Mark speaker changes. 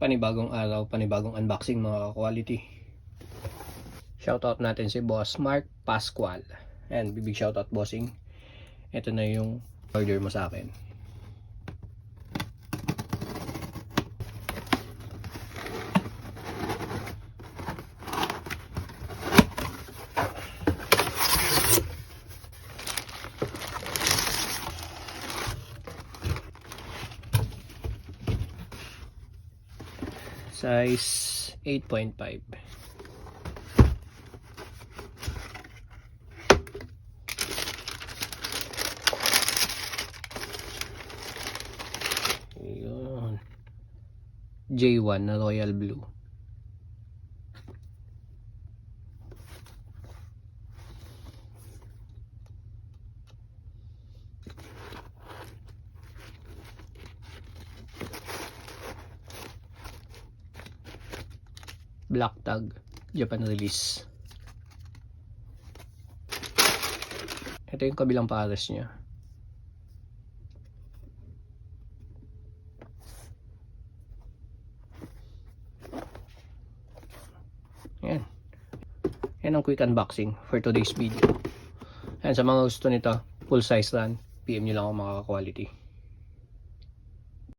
Speaker 1: Panibagong araw, panibagong unboxing mga quality. Shoutout natin si Boss Mark Pascual. And big shoutout bossing. Ito na yung order mo sa akin. Size 8.5. Yun. J1 na royal blue. Black tag, Japan release. Ito yung kabilang pares niya. Yan. Yan ang quick unboxing for today's video. And sa mga gusto nito, full size run, PM nyo lang ako mga quality.